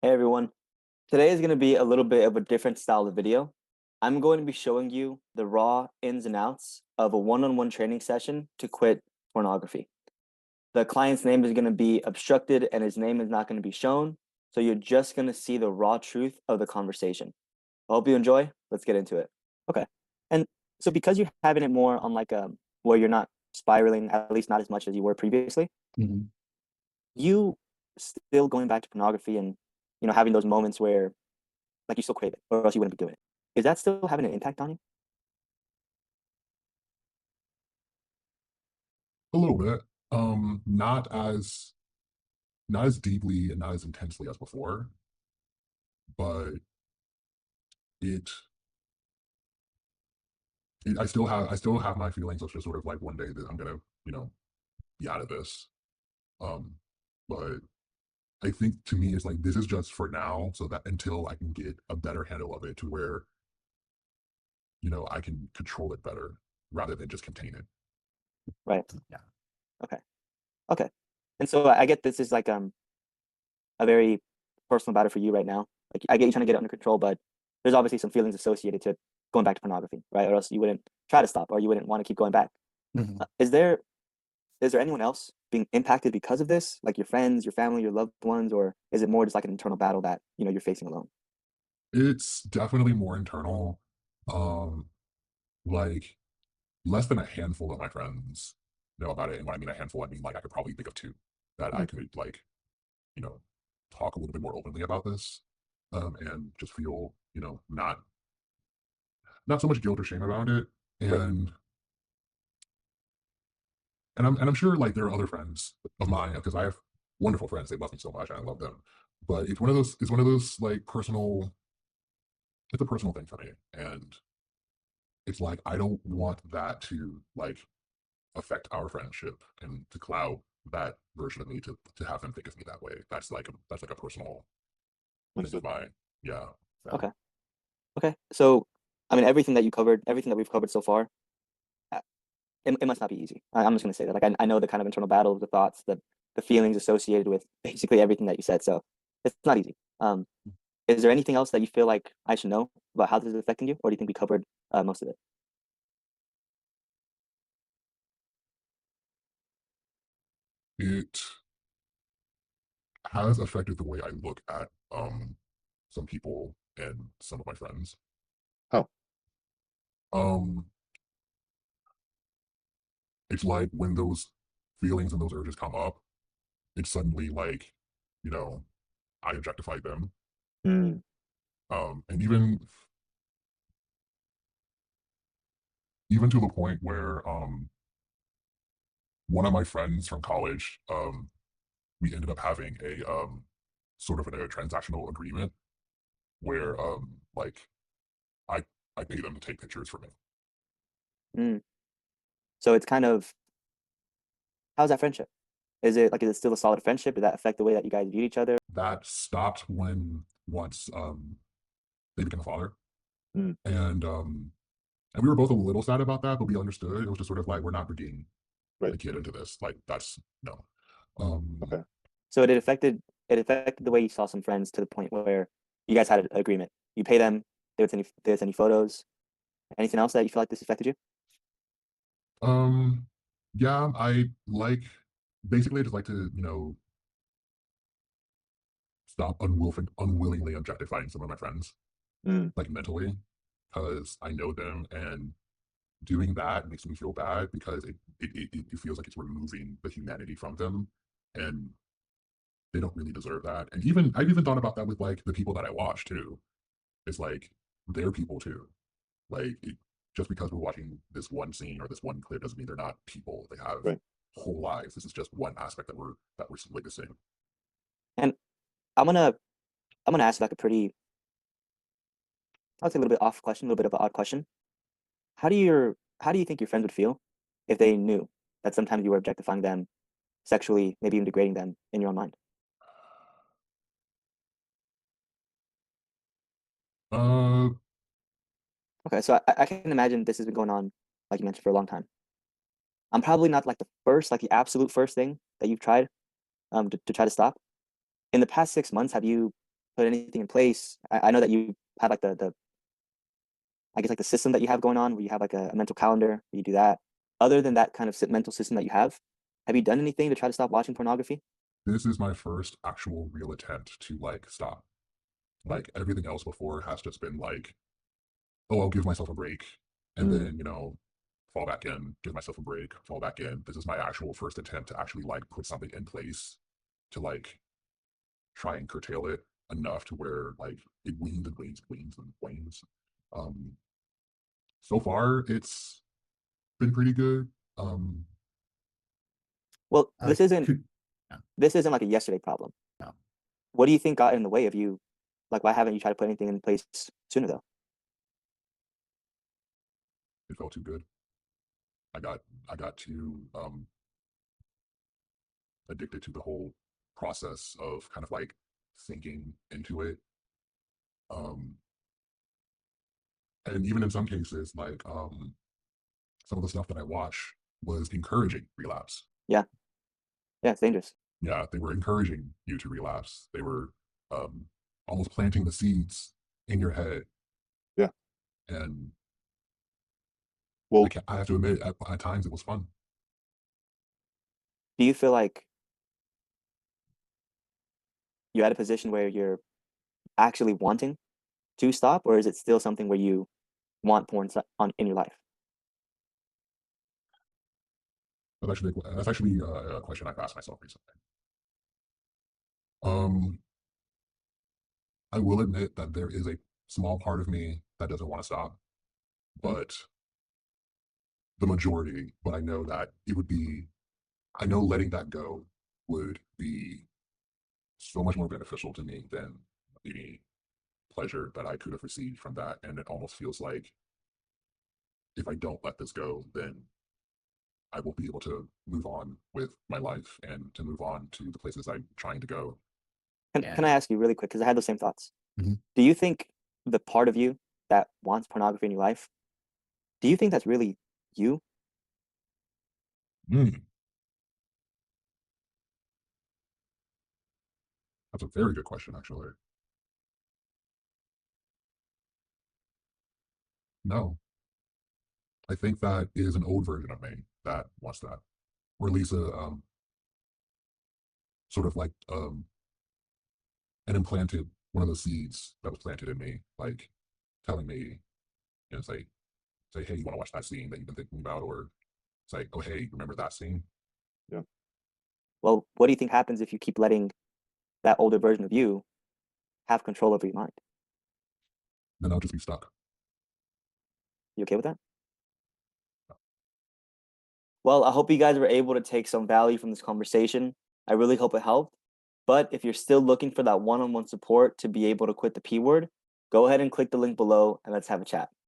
Hey everyone. Today is going to be a little bit of a different style of video. I'm going to be showing you the raw ins and outs of a one-on-one training session to quit pornography. The client's name is going to be obstructed and his name is not going to be shown. So you're just going to see the raw truth of the conversation. I hope you enjoy. Let's get into it. Okay. And so because you're having it more on like where you're not spiraling, at least not as much as you were previously, Mhm. you still going back to pornography and having those moments where like you still crave it, or else you wouldn't be doing it. Is that still having an impact on you? A little bit. Not as deeply and not as intensely as before, but it, I still have my feelings of just sort of like one day that I'm gonna, you know, be out of this. Um, but I think to me it's like this is just for now, so that until I can get a better handle of it to where, I can control it better rather than just contain it. Right. Yeah. Okay. Okay. And so I get this is like a very personal battle for you right now. Like I get you trying to get it under control, but there's obviously some feelings associated to going back to pornography, right? Or else you wouldn't try to stop, or you wouldn't want to keep going back. Mhm. Is there anyone else being impacted because of this, like your friends, your family, your loved ones, or is it more just like an internal battle that you're facing alone? It's definitely more internal. Um, like less than a handful of my friends know about it. And when I mean a handful, I mean like I could probably think of two that I Mhm. could like, you know, talk a little bit more openly about this, and just feel, not so much guilt or shame about it. Right. And I'm sure like there are other friends of mine because I have wonderful friends. They love me so much and I love them. But it's one of those like personal, it's a personal thing for me. And it's like I don't want that to like affect our friendship and to cloud that version of me to have them think of me that way. That's like a personal thing of Understood. mine. Yeah. Yeah. Okay. Okay. So, I mean, everything that we've covered so far, uh, it must not be easy. I'm just going to say that. Like, I know the kind of internal battles, the thoughts, the feelings associated with basically everything that you said. So it's not easy. Is there anything else that you feel like I should know about how this is affecting you, or do you think we covered most of it? It has affected the way I look at some people and some of my friends. Oh. Um it's like when those feelings and those urges come up, it's suddenly like, you know, I objectify them. Mm. And even to the point where one of my friends from college, we ended up having a sort of a transactional agreement where like I I pay them to take pictures for me. Mm. So it's kind of how's that friendship? Is it still a solid friendship? Did that affect the way that you guys viewed each other? That stopped when once they became a father. Mm. And we were both a little sad about that, but we understood. It was just sort of like we're not bringing Right. a kid into this. Like that's no. Okay. So it affected the way you saw some friends to the point where you guys had an agreement. You pay them. There's any photos. Anything else that you feel like this affected you? Um yeah, I like basically I just like to, stop unwillingly objectifying some of my friends, Mm. like mentally, because I know them and doing that makes me feel bad because it feels like it's removing the humanity from them. And they don't really deserve that. And even I've even thought about that with like the people that I watch too. It's like they're people too. Like just because we're watching this one scene or this one clip doesn't mean they're not people. They have Right. whole lives. This is just one aspect that we're witnessing. And I'm gonna I'm gonna ask like a pretty, I'll say a little bit off question, a little bit of an odd question. How do you think your friends would feel if they knew that sometimes you were objectifying them sexually, maybe even degrading them in your own mind? Uh, Okay, so I can imagine this has been going on, like you mentioned, for a long time. I'm probably not like the first, like the absolute first thing that you've tried to try to stop. In the past 6 months, have you put anything in place? I know that you have like the I guess like the system that you have going on where you have like a mental calendar where you do that. Other than that kind of mental system that you have you done anything to try to stop watching pornography? This is my first actual real attempt to like stop. Like everything else before has just been like, oh, I'll give myself a break and Mm. then, fall back in, give myself a break, fall back in. This is my actual first attempt to actually like put something in place to like try and curtail it enough to where like it weans and weans and wanes. Um, so far it's been pretty good. Um, Well, Could yeah, this isn't like a yesterday problem. no. What do you think got in the way of you? Like, why haven't you tried to put anything in place sooner though? it felt too good. I got I got too addicted to the whole process of kind of like sinking into it. Um, and even in some cases, like some of the stuff that I watch was encouraging relapse. Yeah, yeah, it's dangerous. Yeah, they were encouraging you to relapse. They were um, almost planting the seeds in your head. Yeah. And Well, I have to admit, at times it was fun. Do you feel like you're at a position where you're actually wanting to stop, or is it still something where you want porn on in your life? That's actually a question I've asked myself recently. Um, I will admit that there is a small part of me that doesn't want to stop, mm, but the majority, but I know that it would be, I know letting that go would be so much more beneficial to me than the pleasure that I could have received from that. And it almost feels like if I don't let this go, then I won't be able to move on with my life and to move on to the places I'm trying to go. Can I yeah. ask you really quick? Because I had those same thoughts. Mhm. Do you think the part of you that wants pornography in your life, do you think that's really you? Mm, that's a very good question, actually. No, I think that is an old version of me that wants that, or at least a sort of like an implanted one of the seeds that was planted in me, like telling me, say, hey, you want to watch that scene that you've been thinking about, or it's like, oh, hey, remember that scene? Yeah, Well, what do you think happens if you keep letting that older version of you have control over your mind? then I'll just be stuck. You okay with that? Well, I hope you guys were able to take some value from this conversation. I really hope it helped. But if you're still looking for that one on one support to be able to quit the P word, go ahead and click the link below and let's have a chat.